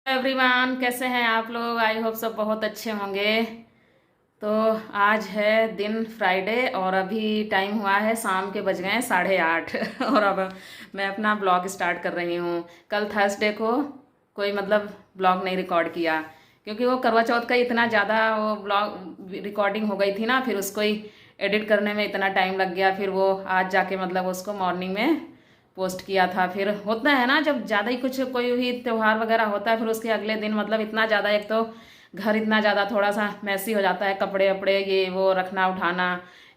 Everyone, कैसे हैं आप लोग? आई होप सब बहुत अच्छे होंगे। तो आज है दिन फ्राइडे और अभी टाइम हुआ है शाम के, बज गए हैं 8:30 और अब मैं अपना ब्लॉग स्टार्ट कर रही हूँ। कल थर्सडे को कोई ब्लॉग नहीं रिकॉर्ड किया क्योंकि वो करवा चौथ का इतना ज़्यादा वो ब्लॉग रिकॉर्डिंग हो गई थी ना, फिर उसको ही एडिट करने में इतना टाइम लग गया। फिर वो आज जाके उसको मॉर्निंग में पोस्ट किया था। फिर होता है ना, जब ज़्यादा ही कुछ कोई भी त्यौहार वगैरह होता है, फिर उसके अगले दिन इतना ज़्यादा, एक तो घर इतना ज़्यादा थोड़ा सा मैसी हो जाता है, कपड़े वपड़े ये वो रखना उठाना।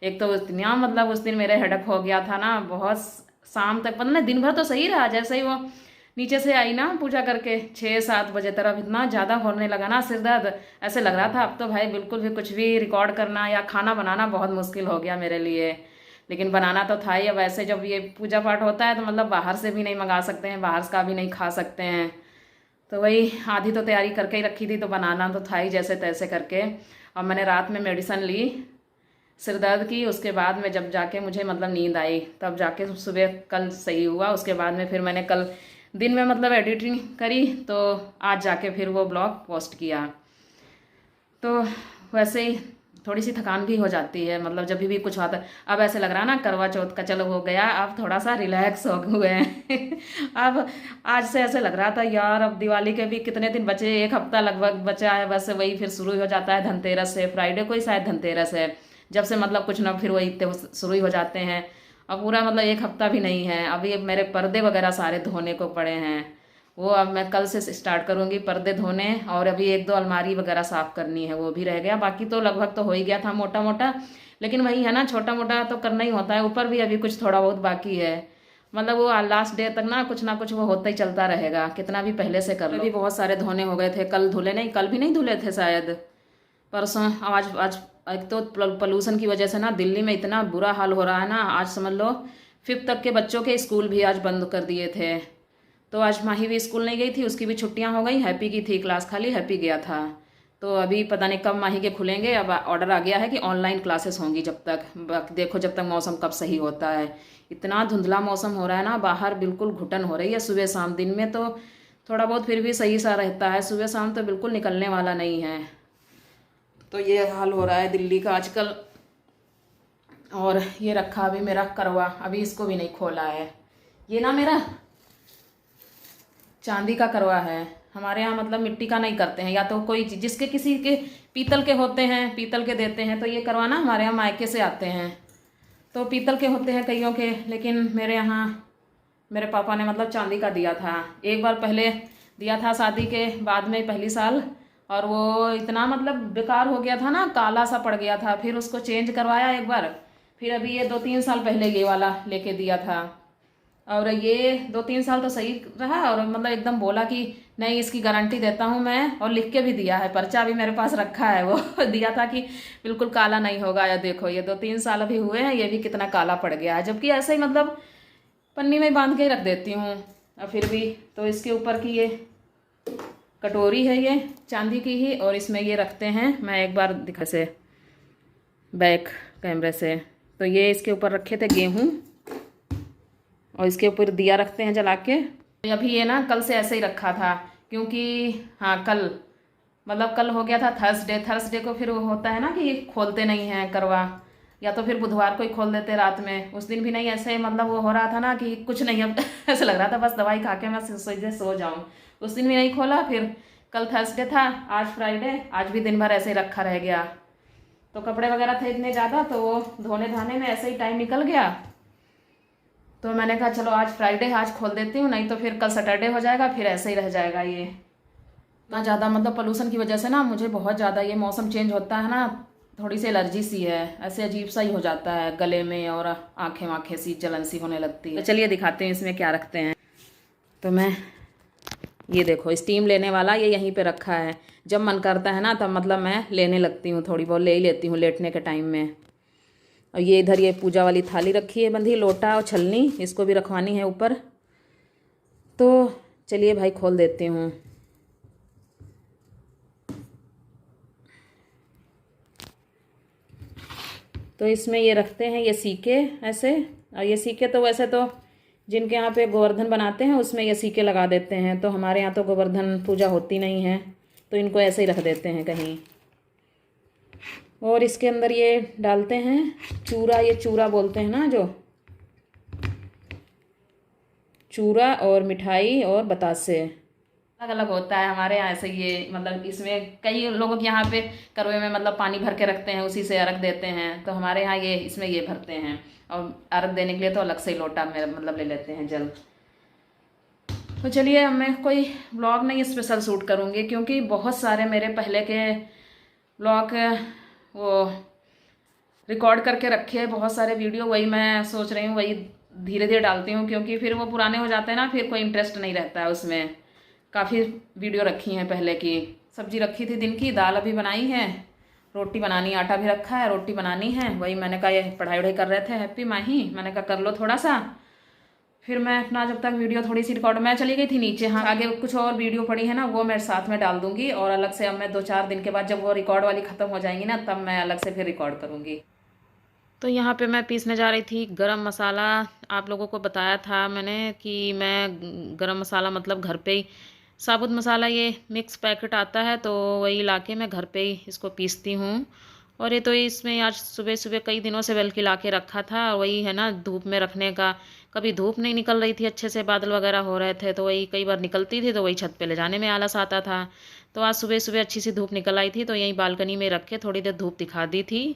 एक तो इतना उस दिन मेरे हेडक हो गया था ना बहुत। शाम तक दिन भर तो सही रहा, जैसे ही वो नीचे से आई ना पूजा करके 6-7 बजे तरफ इतना ज़्यादा होने लगा ना सिर दर्द। ऐसे लग रहा था अब तो भाई बिल्कुल भी कुछ भी रिकॉर्ड करना या खाना बनाना बहुत मुश्किल हो गया मेरे लिए। लेकिन बनाना तो था ही। अब ऐसे जब ये पूजा पाठ होता है तो बाहर से भी नहीं मंगा सकते हैं, बाहर का भी नहीं खा सकते हैं। तो वही आधी तो तैयारी करके ही रखी थी, तो बनाना तो था ही जैसे तैसे करके। और मैंने रात में मेडिसिन ली सिर दर्द की, उसके बाद में जब जाके मुझे नींद आई तब जाके सुबह कल सही हुआ। उसके बाद में फिर मैंने कल दिन में एडिटिंग करी, तो आज जाके फिर वो ब्लॉग पोस्ट किया। तो वैसे ही थोड़ी सी थकान भी हो जाती है, जब भी कुछ होता है। अब ऐसे लग रहा है ना करवा चौथ का चलो हो गया, अब थोड़ा सा रिलैक्स हो हुए हैं अब आज से ऐसे लग रहा था यार अब दिवाली के भी कितने दिन बचे, 1 हफ्ता लगभग बचा है बस। वही फिर शुरू हो जाता है धनतेरस से, फ्राइडे को ही शायद धनतेरस है। जब से कुछ ना फिर वही शुरू ही हो जाते हैं। अब पूरा 1 हफ्ता भी नहीं है। अभी मेरे पर्दे वगैरह सारे धोने को पड़े हैं, वो अब मैं कल से स्टार्ट करूँगी पर्दे धोने। और अभी 1-2 अलमारी वगैरह साफ़ करनी है, वो भी रह गया। बाकी तो लगभग तो हो ही गया था मोटा मोटा, लेकिन वही है ना, छोटा मोटा तो करना ही होता है। ऊपर भी अभी कुछ थोड़ा बहुत बाकी है। वो लास्ट डे तक ना कुछ वो होता ही चलता रहेगा, कितना भी पहले से कर लो। अभी बहुत सारे धोने हो गए थे, कल धुले नहीं, कल भी नहीं धुले थे शायद, परसों। आज आज एक तो पोल्यूशन की वजह से ना दिल्ली में इतना बुरा हाल हो रहा है ना। आज समझ लो 5th तक के बच्चों के स्कूल भी आज बंद कर दिए थे। तो आज माही भी स्कूल नहीं गई थी, उसकी भी छुट्टियां हो गई। हैप्पी की थी क्लास, खाली हैप्पी गया था। तो अभी पता नहीं कब माही के खुलेंगे। अब ऑर्डर आ गया है कि ऑनलाइन क्लासेस होंगी जब तक, देखो जब तक मौसम कब सही होता है। इतना धुंधला मौसम हो रहा है ना, बाहर बिल्कुल घुटन हो रही है सुबह शाम। दिन में तो थोड़ा बहुत फिर भी सही सा रहता है, सुबह शाम तो बिल्कुल निकलने वाला नहीं है। तो ये हाल हो रहा है दिल्ली का आजकल। और ये रखा अभी मेरा करवा, अभी इसको भी नहीं खोला है। ये ना मेरा चांदी का करवा है। हमारे यहाँ मिट्टी का नहीं करते हैं, या तो कोई जिसके किसी के पीतल के होते हैं पीतल के देते हैं। तो ये करवाना हमारे यहाँ मायके से आते हैं, तो पीतल के होते हैं कईयों के। लेकिन मेरे यहाँ मेरे पापा ने चांदी का दिया था। एक बार पहले दिया था शादी के बाद में पहली साल, और वो इतना बेकार हो गया था ना, काला सा पड़ गया था। फिर उसको चेंज करवाया एक बार। फिर अभी ये 2-3 साल पहले ये वाला लेके दिया था, और ये 2-3 साल तो सही रहा। और एकदम बोला कि नहीं इसकी गारंटी देता हूँ मैं, और लिख के भी दिया है, पर्चा भी मेरे पास रखा है। वो दिया था कि बिल्कुल काला नहीं होगा। या देखो ये 2-3 साल अभी हुए हैं, ये भी कितना काला पड़ गया है। जबकि ऐसे ही पन्नी में बांध के रख देती हूँ। और फिर भी तो इसके ऊपर की ये कटोरी है, ये चांदी की ही, और इसमें ये रखते हैं। मैं एक बार दिखा से बैक कैमरे से, तो ये इसके ऊपर रखे थे गेहूँ, और इसके ऊपर दिया रखते हैं जला के। अभी ये ना कल से ऐसे ही रखा था, क्योंकि हाँ कल कल हो गया था थर्सडे को। फिर वो होता है ना कि खोलते नहीं हैं करवा, या तो फिर बुधवार को ही खोल देते रात में। उस दिन भी नहीं, ऐसे वो हो रहा था ना कि कुछ नहीं, अब ऐसे लग रहा था बस दवाई खा के मैं सीधे सो जाऊँ। उस दिन भी नहीं खोला। फिर कल थर्सडे था, आज फ्राइडे, आज भी दिन भर ऐसे ही रखा रह गया। तो कपड़े वगैरह थे इतने ज़्यादा, तो वो धोने धाने में ऐसे ही टाइम निकल गया। तो मैंने कहा चलो आज फ्राइडे आज खोल देती हूँ, नहीं तो फिर कल सैटरडे हो जाएगा, फिर ऐसे ही रह जाएगा। ये इतना ज़्यादा पोल्यूशन की वजह से ना मुझे बहुत ज़्यादा, ये मौसम चेंज होता है ना, थोड़ी सी एलर्जी सी है, ऐसे अजीब सा ही हो जाता है गले में, और आँखें सी जलन सी होने लगती है। तो चलिए दिखाते हैं इसमें क्या रखते हैं। तो मैं ये देखो स्टीम लेने वाला ये यहीं पे रखा है। जब मन करता है ना तब मैं लेने लगती हूँ, थोड़ी बहुत ले ही लेती हूँ लेटने के टाइम में। और ये इधर ये पूजा वाली थाली रखी है बंधी, लोटा और छलनी, इसको भी रखवानी है ऊपर। तो चलिए भाई खोल देती हूँ। तो इसमें ये रखते हैं ये सीके ऐसे। और ये सीके तो वैसे तो जिनके यहाँ पे गोवर्धन बनाते हैं उसमें ये सीके लगा देते हैं, तो हमारे यहाँ तो गोवर्धन पूजा होती नहीं है, तो इनको ऐसे ही रख देते हैं कहीं। और इसके अंदर ये डालते हैं चूरा, ये चूरा बोलते हैं ना, जो चूरा और मिठाई और बतासे अलग अलग होता है हमारे यहाँ ऐसे। ये मतलब इसमें कई लोगों के यहाँ पे करवे में मतलब पानी भर के रखते हैं, उसी से अर्घ देते हैं, तो हमारे यहाँ ये इसमें ये भरते हैं। और अर्घ देने के लिए तो अलग से ही लोटा में मतलब ले लेते हैं जल। तो चलिए, अब मैं कोई व्लॉग नहीं स्पेशल शूट करूँगी, क्योंकि बहुत सारे मेरे पहले के व्लॉग वो रिकॉर्ड करके रखे हैं, बहुत सारे वीडियो, वही मैं सोच रही हूँ वही धीरे धीरे डालती हूँ, क्योंकि फिर वो पुराने हो जाते हैं ना, फिर कोई इंटरेस्ट नहीं रहता है उसमें। काफ़ी वीडियो रखी हैं पहले की। सब्जी रखी थी दिन की, दाल अभी बनाई है, रोटी बनानी, आटा भी रखा है, रोटी बनानी है। वही मैंने कहा, ये पढ़ाई वढ़ाई कर रहे थे हैप्पी माही, मैंने कहा कर लो थोड़ा सा, फिर मैं अपना जब तक वीडियो थोड़ी सी रिकॉर्ड, मैं चली गई थी नीचे। हाँ, आगे कुछ और वीडियो पड़ी है ना, वो मैं साथ में डाल दूंगी, और अलग से अब मैं 2-4 दिन के बाद जब वो रिकॉर्ड वाली ख़त्म हो जाएंगी ना, तब मैं अलग से फिर रिकॉर्ड करूँगी। तो यहाँ पे मैं पीसने जा रही थी गरम मसाला। आप लोगों को बताया था मैंने कि मैं गरम मसाला मतलब घर पे ही साबुत मसाला, ये मिक्स पैकेट आता है, तो वही लाके मैं घर पे ही इसको पीसती हूँ। और ये तो इसमें आज सुबह सुबह कई दिनों से बल्कि ला के रखा था, वही है ना धूप में रखने का। कभी धूप नहीं निकल रही थी अच्छे से, बादल वगैरह हो रहे थे, तो वही कई बार निकलती थी तो वही छत पे ले जाने में आलस आता था। तो आज सुबह सुबह अच्छी सी धूप निकल आई थी, तो यहीं बालकनी में रख के थोड़ी देर धूप दिखा दी थी।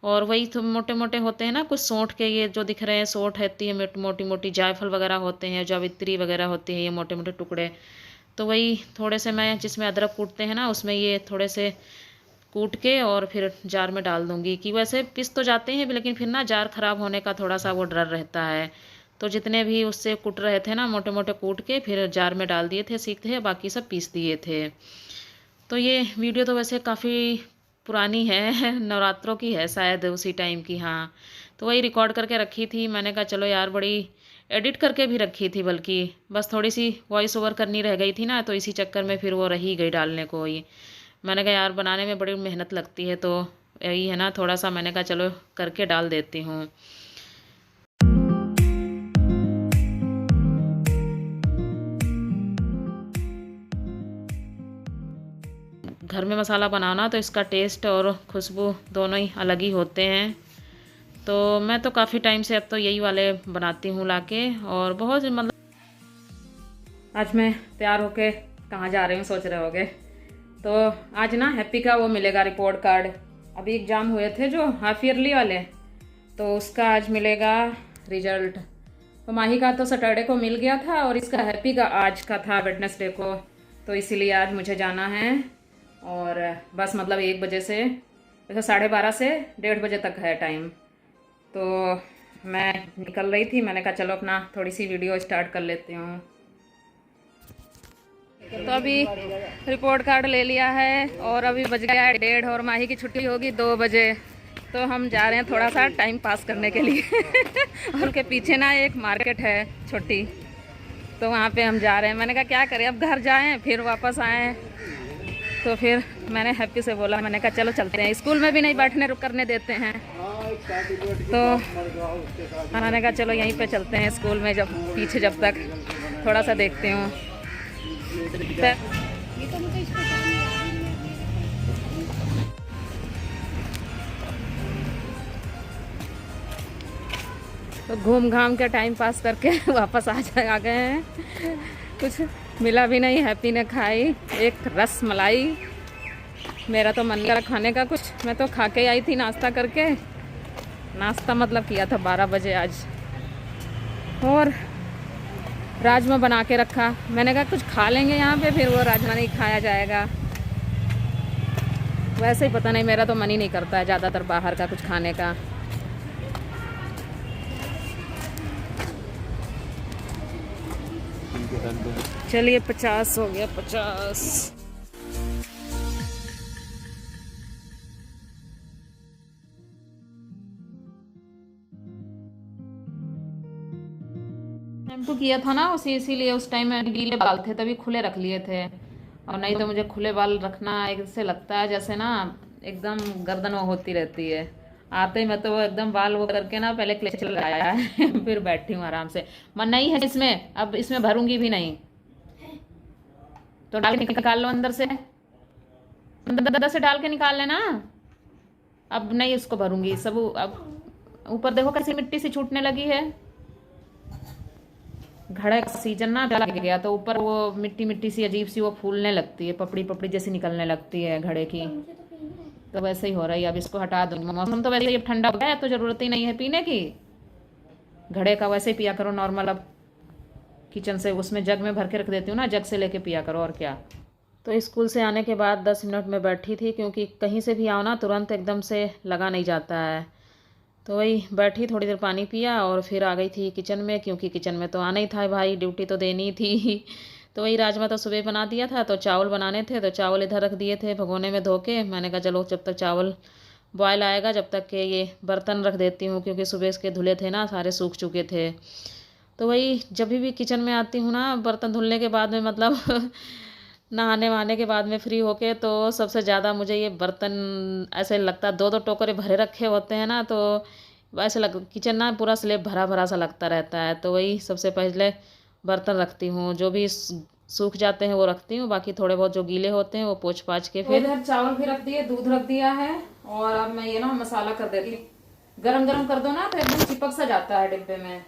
और वही तो मोटे मोटे होते हैं ना कुछ सौंठ के, ये जो दिख रहे हैं सौंठ रहती है, मोटी मोटी जायफल वगैरह होते हैं, जावित्री वगैरह होती है, ये मोटे मोटे टुकड़े। तो वही थोड़े से मैं, जिसमें अदरक कूटते हैं ना, उसमें ये थोड़े से कूट के और फिर जार में डाल दूंगी। कि वैसे पिस तो जाते हैं लेकिन फिर ना जार ख़राब होने का थोड़ा सा वो डर रहता है। तो जितने भी उससे कूट रहे थे ना, मोटे मोटे कूट के फिर जार में डाल दिए थे, सीखते हैं, बाकी सब पीस दिए थे। तो ये वीडियो तो वैसे काफ़ी पुरानी है नवरात्रों की है शायद, उसी टाइम की। हाँ, तो वही रिकॉर्ड करके रखी थी। मैंने कहा चलो यार, बड़ी एडिट करके भी रखी थी, बल्कि बस थोड़ी सी वॉइस ओवर करनी रह गई थी ना, तो इसी चक्कर में फिर वो रही गई डालने को ही। मैंने कहा यार, बनाने में बड़ी मेहनत लगती है, तो यही है ना, थोड़ा सा मैंने कहा चलो करके डाल देती हूँ। घर में मसाला बनाना तो इसका टेस्ट और खुशबू दोनों ही अलग ही होते हैं। तो मैं तो काफ़ी टाइम से अब तो यही वाले बनाती हूँ लाके, और बहुत मतलब। आज मैं तैयार होके कहाँ जा रही हूँ सोच रहे होगे। तो आज ना हैप्पी का वो मिलेगा रिपोर्ट कार्ड। अभी एग्ज़ाम हुए थे जो हाफ ईयरली वाले, तो उसका आज मिलेगा रिजल्ट। तो माही का तो सैटरडे को मिल गया था, और इसका हैप्पी का आज का था वेडनेसडे को, तो इसीलिए आज मुझे जाना है। और बस मतलब 1 बजे से, वैसे 12:30 से 1:30 बजे तक है टाइम। तो मैं निकल रही थी, मैंने कहा चलो अपना थोड़ी सी वीडियो स्टार्ट कर लेती हूँ। तो अभी रिपोर्ट कार्ड ले लिया है, और अभी बज गया है 1:30, और माही की छुट्टी होगी 2 बजे। तो हम जा रहे हैं थोड़ा सा टाइम पास करने के लिए और उनके पीछे ना एक मार्केट है छोटी, तो वहाँ पे हम जा रहे हैं। मैंने कहा क्या करें, अब घर जाएं फिर वापस आएँ। तो फिर मैंने हैप्पी से बोला, मैंने कहा चलो चलते हैं, स्कूल में भी नहीं बैठने रुक करने देते हैं, तो मैंने कहा चलो यहीं पे चलते हैं स्कूल में, जब पीछे जब तक थोड़ा सा देखती हूँ। तो घूम घाम के टाइम पास करके वापस आ गए हैं। कुछ मिला भी नहीं, हैप्पी ने खाई एक रस मलाई। मेरा तो मन करा खाने का कुछ, मैं तो खा के आई थी नाश्ता करके। नाश्ता मतलब किया था 12 बजे आज, और राजमा बना के रखा। मैंने कहा कुछ खा लेंगे यहाँ पे, फिर वो राजमा नहीं खाया जाएगा। वैसे ही पता नहीं, मेरा तो मन ही नहीं करता है ज़्यादातर बाहर का कुछ खाने का। चलिए 50 हो गया, 50। शैम्पू किया था ना उसी, इसीलिए उस टाइम में गीले बाल थे तभी खुले रख लिए थे, और नहीं तो मुझे खुले बाल रखना एक से लगता है जैसे ना एकदम गर्दन वो होती रहती है। आते ही मैं तो वो एकदम बाल वो करके ना पहले क्लेच लगाया है फिर बैठी हूँ आराम से। मन नहीं है इसमें, अब इसमें भरूंगी भी नहीं। तो डाल के निकाल लो अंदर से, अंदर से डाल के निकाल लेना। अब नहीं इसको भरूंगी सब। अब ऊपर देखो कैसी मिट्टी सी छूटने लगी है। घड़े का सीजन ना चला गया तो ऊपर वो मिट्टी मिट्टी सी अजीब सी वो फूलने लगती है, पपड़ी पपड़ी जैसी निकलने लगती है घड़े की। तो वैसे ही हो रही है। अब इसको हटा दूंगी। मौसम तो वैसे ही अब ठंडा हो गया है तो जरूरत ही नहीं है पीने की। घड़े का वैसे ही पिया करो नॉर्मल। अब किचन से उसमें जग में भर के रख देती हूँ ना, जग से लेके पिया करो और क्या। तो स्कूल से आने के बाद 10 मिनट में बैठी थी, क्योंकि कहीं से भी आओ ना तुरंत एकदम से लगा नहीं जाता है। तो वही बैठी, थोड़ी देर पानी पिया और फिर आ गई थी किचन में, क्योंकि किचन में तो आना ही था भाई, ड्यूटी तो देनी थी। तो वही राजमा तो सुबह बना दिया था, तो चावल बनाने थे तो चावल इधर रख दिए थे भगोने में धो के। मैंने कहा चलो जब तक चावल बॉयल आएगा जब तक के ये बर्तन रख देती हूँ, क्योंकि सुबह इसके धुले थे ना, सारे सूख चुके थे। तो वही जब भी किचन में आती हूँ ना बर्तन धुलने के बाद में, मतलब नहाने वहाने के बाद में फ्री होके, तो सबसे ज़्यादा मुझे ये बर्तन ऐसे लगता है, दो दो टोकरे भरे रखे होते हैं ना, तो ऐसे किचन ना पूरा स्लेब भरा भरा सा लगता रहता है। तो वही सबसे पहले बर्तन रखती हूँ, जो भी सूख जाते हैं वो रखती हूँ, बाकी थोड़े बहुत जो गीले होते हैं वो पोंछ पाछ के फिर। इधर चावल भी रख दिए, दूध रख दिया है, और अब मैं ये ना मसाला कर देती। गरम गरम कर दो ना तो एकदम चिपक सा जाता है डिब्बे में।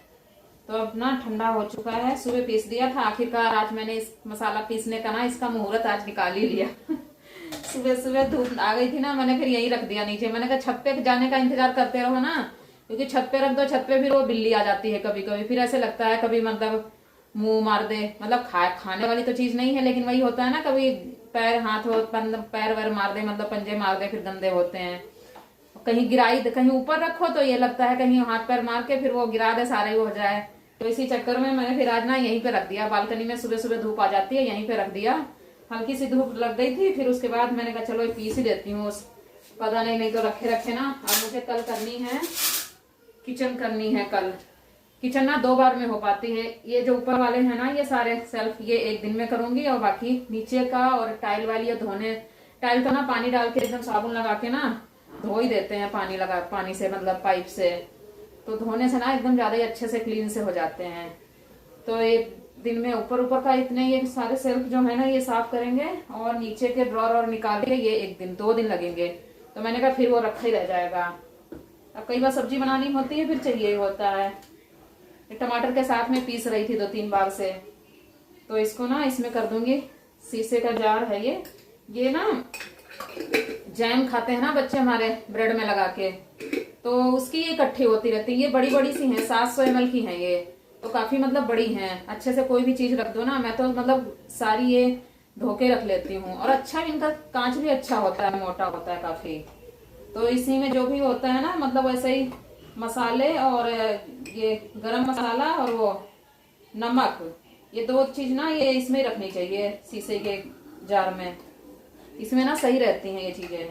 तो अब ना ठंडा हो चुका है, सुबह पीस दिया था, आखिरकार आज मैंने इस मसाला पीसने का ना इसका मुहूर्त आज निकाल ही लिया सुबह सुबह धूप आ गई थी ना, मैंने फिर यही रख दिया नीचे। मैंने कहा छत पे जाने का इंतजार करते रहो ना, क्योंकि छत पे रख दो, छत पे फिर वो बिल्ली आ जाती है कभी कभी, फिर ऐसे लगता है कभी मतलब मुंह मार दे, मतलब खाने वाली तो चीज नहीं है, लेकिन वही होता है ना कभी पैर हाथ हो पैर वैर मार दे, मतलब पंजे मार दे, फिर गंदे होते हैं। कहीं गिराई कहीं ऊपर रखो तो ये लगता है कहीं हाथ पैर मार के फिर वो गिरा दे, सारे ही हो जाए। तो इसी चक्कर में मैंने फिर आज ना यहीं पे रख दिया, बालकनी में सुबह सुबह धूप आ जाती है, यहीं पे रख दिया। हल्की सी धूप लग गई थी, फिर उसके बाद मैंने कहा चलो पीस ही देती हूँ, पता नहीं तो रखे रखे ना। अब मुझे कल करनी है किचन, करनी है कल किचन ना 2 बार में हो पाती है। ये जो ऊपर वाले हैं ना ये सारे सेल्फ, ये एक दिन में करूंगी, और बाकी नीचे का और टाइल वाली धोने, टाइल तो ना पानी डाल के एकदम साबुन लगा के ना धो ही देते हैं, पानी से मतलब पाइप से, तो धोने से ना एकदम ज्यादा ही अच्छे से क्लीन से हो जाते हैं। तो एक दिन में ऊपर ऊपर का इतने ये सारे सेल्फ जो है ना ये साफ करेंगे, और नीचे के ड्रॉर और निकाल के ये एक दिन 2 दिन लगेंगे। तो मैंने कहा फिर वो रखा ही रह जाएगा। अब कई बार सब्जी बनानी होती है फिर चाहिए होता है। टमाटर के साथ में पीस रही थी 2-3 बार से, तो इसको ना इसमें कर दूंगी। शीशे का जार है ये ना जैम खाते हैं ना बच्चे हमारे ब्रेड में लगा के, तो उसकी ये इकट्ठी होती रहती है। ये बड़ी बड़ी सी हैं, 700 ml की हैं ये, तो काफी मतलब बड़ी हैं। अच्छे से कोई भी चीज रख दो ना, मैं तो मतलब सारी ये धो के रख लेती हूँ। और अच्छा इनका कांच भी अच्छा होता है, मोटा होता है काफी। तो इसी में जो भी होता है ना, मतलब वैसे ही मसाले और ये गरम मसाला और वो नमक, ये 2 चीज ना ये इसमें रखनी चाहिए शीशे के जार में, इसमें ना सही रहती हैं ये चीजें।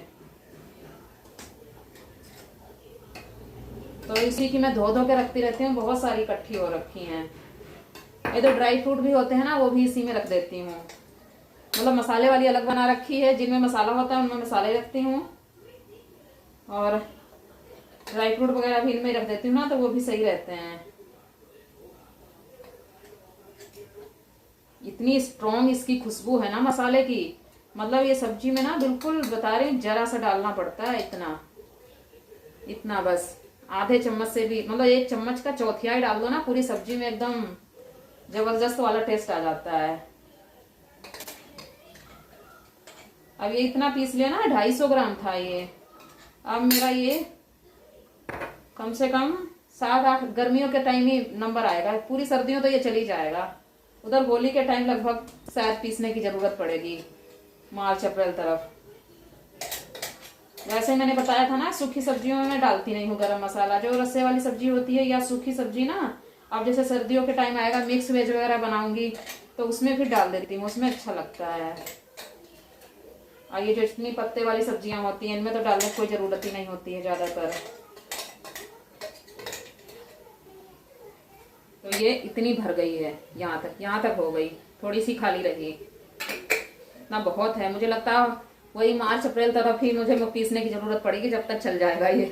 तो इसी की मैं धो धो के रखती रहती हूँ, बहुत सारी इकट्ठी हो रखी हैं। ये तो ड्राई फ्रूट भी होते हैं ना वो भी इसी में रख देती हूँ, मतलब मसाले वाली अलग बना रखी है, जिनमें मसाला होता है उनमें मसाले रखती हूँ, और ड्राई फ्रूट वगैरह भी इनमें रख देती हूँ ना, तो वो भी सही रहते हैं। इतनी स्ट्रॉन्ग इसकी खुशबू है ना मसाले की, मतलब ये सब्जी में ना बिल्कुल बता रही हूँ, जरा सा डालना पड़ता है, इतना इतना बस आधे चम्मच से भी, मतलब 1 चम्मच का चौथाई डाल दो ना पूरी सब्जी में, एकदम जबरदस्त वाला टेस्ट आ जाता है। अब ये इतना पीस लिया ना, 250 ग्राम था ये। अब मेरा ये कम से कम 7-8 गर्मियों के टाइम ही नंबर आएगा, पूरी सर्दियों तो ये चली जाएगा। उधर होली के टाइम लगभग शायद पीसने की जरूरत पड़ेगी, मार्च अप्रैल तरफ। वैसे मैंने बताया था ना सूखी सब्जियों में मैं डालती नहीं हूँ गरम मसाला, जो रस्से वाली सब्जी होती है या सूखी सब्जी ना, अब जैसे सर्दियों के टाइम आएगा मिक्स वेज वगैरह बनाऊंगी तो उसमें फिर डाल देती हूँ, उसमें अच्छा लगता है। और ये जो इतनी पत्ते वाली सब्जियां होती हैं इनमें तो डालने की कोई जरूरत ही नहीं होती है ज्यादातर। तो ये इतनी भर गई है, यहाँ तक हो गई, थोड़ी सी खाली रही, इतना बहुत है। मुझे लगता है वही मार्च अप्रैल तरफ ही मुझे पीसने की जरूरत पड़ेगी, जब तक चल जाएगा ये।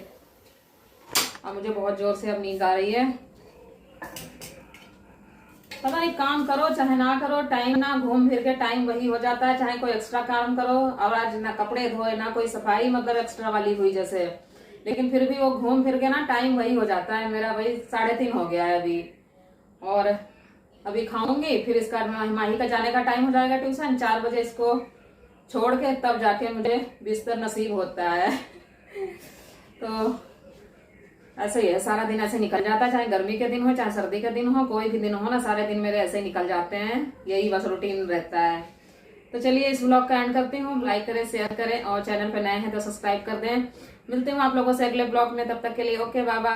और मुझे बहुत जोर से अब नींद आ रही है। पता नहीं, काम करो चाहे ना करो, टाइम ना घूम फिर के टाइम वही हो जाता है, चाहे कोई एक्स्ट्रा काम करो। और आज ना कपड़े धोए ना कोई सफाई मतलब एक्स्ट्रा वाली हुई जैसे, लेकिन फिर भी वो घूम फिर के ना टाइम वही हो जाता है मेरा। वही 3:30 हो गया है अभी। और अभी खाऊंगी, फिर इसका माही का जाने का टाइम हो जाएगा ट्यूशन। 4 बजे इसको छोड़ के तब जाके मुझे बिस्तर नसीब होता है। तो ऐसे ही है, सारा दिन ऐसे निकल जाता है, चाहे गर्मी के दिन हो चाहे सर्दी के दिन हो, कोई भी दिन हो ना, सारे दिन मेरे ऐसे ही निकल जाते हैं। यही बस रूटीन रहता है। तो चलिए इस व्लॉग का एंड करती हूँ। लाइक करें, शेयर करें और चैनल पे नए हैं तो सब्सक्राइब कर दें। मिलती हूँ आप लोगों से अगले ब्लॉग में, तब तक के लिए ओके बाय बाय।